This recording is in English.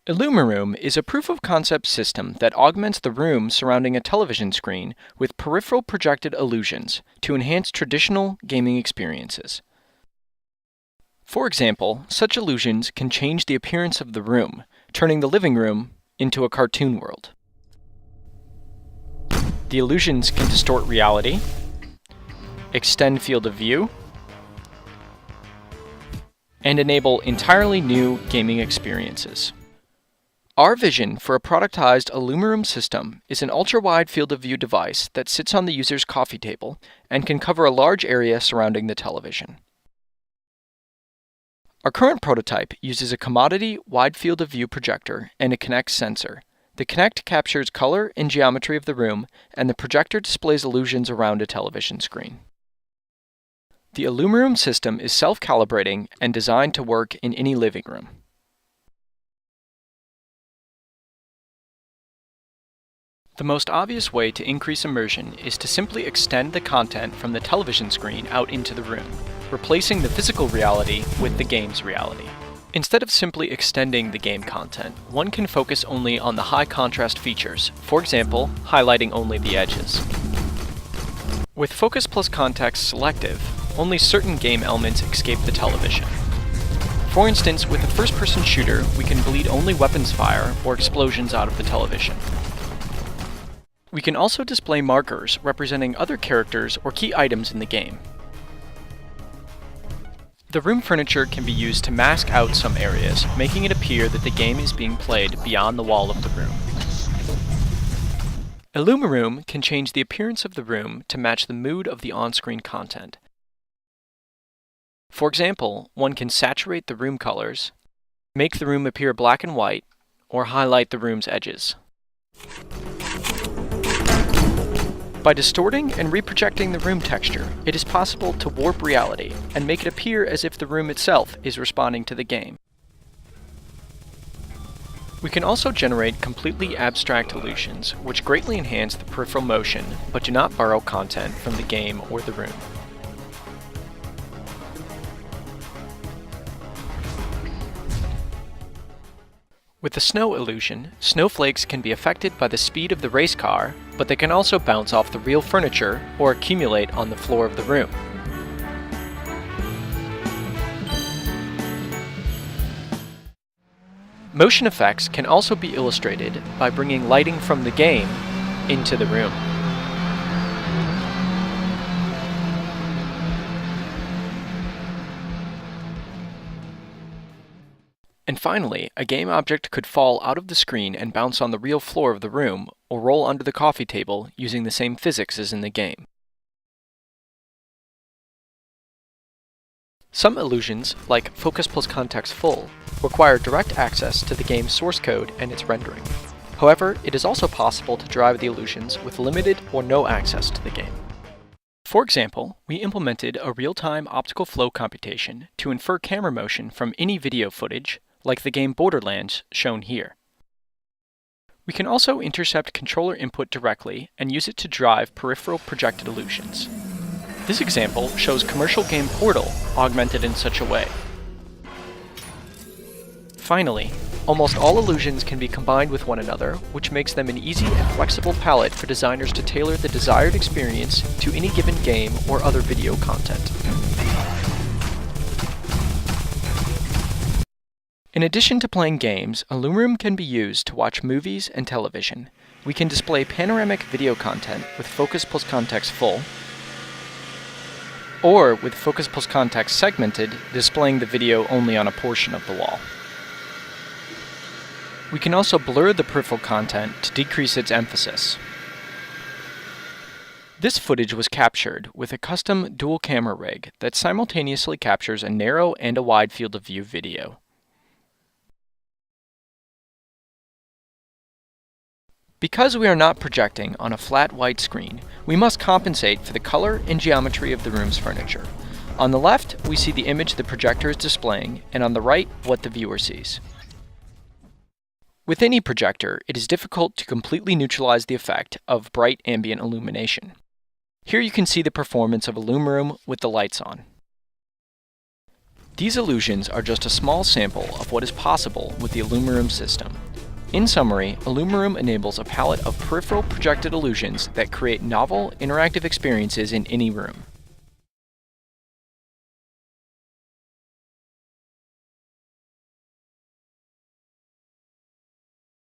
IllumiRoom is a proof-of-concept system that augments the room surrounding a television screen with peripheral projected illusions to enhance traditional gaming experiences. For example, such illusions can change the appearance of the room, turning the living room into a cartoon world. The illusions can distort reality, extend field of view, and enable entirely new gaming experiences. Our vision for a productized IllumiRoom system is an ultra-wide field of view device that sits on the user's coffee table and can cover a large area surrounding the television. Our current prototype uses a commodity wide field of view projector and a Kinect sensor. The Kinect captures color and geometry of the room, and the projector displays illusions around a television screen. The IllumiRoom system is self-calibrating and designed to work in any living room. The most obvious way to increase immersion is to simply extend the content from the television screen out into the room, replacing the physical reality with the game's reality. Instead of simply extending the game content, one can focus only on the high contrast features, for example, highlighting only the edges. With Focus plus Context selective, only certain game elements escape the television. For instance, with a first-person shooter, we can bleed only weapons fire or explosions out of the television. We can also display markers representing other characters or key items in the game. The room furniture can be used to mask out some areas, making it appear that the game is being played beyond the wall of the room. IllumiRoom can change the appearance of the room to match the mood of the on-screen content. For example, one can saturate the room colors, make the room appear black and white, or highlight the room's edges. By distorting and reprojecting the room texture, it is possible to warp reality and make it appear as if the room itself is responding to the game. We can also generate completely abstract illusions, which greatly enhance the peripheral motion, but do not borrow content from the game or the room. With the snow illusion, snowflakes can be affected by the speed of the race car, but they can also bounce off the real furniture or accumulate on the floor of the room. Motion effects can also be illustrated by bringing lighting from the game into the room. And finally, a game object could fall out of the screen and bounce on the real floor of the room, or roll under the coffee table using the same physics as in the game. Some illusions, like Focus plus Context Full, require direct access to the game's source code and its rendering. However, it is also possible to drive the illusions with limited or no access to the game. For example, we implemented a real-time optical flow computation to infer camera motion from any video footage, like the game Borderlands shown here. We can also intercept controller input directly and use it to drive peripheral projected illusions. This example shows commercial game Portal augmented in such a way. Finally, almost all illusions can be combined with one another, which makes them an easy and flexible palette for designers to tailor the desired experience to any given game or other video content. In addition to playing games, IllumiRoom can be used to watch movies and television. We can display panoramic video content with Focus plus Context Full, or with Focus plus Context Segmented, displaying the video only on a portion of the wall. We can also blur the peripheral content to decrease its emphasis. This footage was captured with a custom dual camera rig that simultaneously captures a narrow and a wide field of view video. Because we are not projecting on a flat white screen, we must compensate for the color and geometry of the room's furniture. On the left, we see the image the projector is displaying, and on the right, what the viewer sees. With any projector, it is difficult to completely neutralize the effect of bright ambient illumination. Here you can see the performance of IllumiRoom with the lights on. These illusions are just a small sample of what is possible with the IllumiRoom system. In summary, IllumiRoom enables a palette of peripheral projected illusions that create novel, interactive experiences in any room.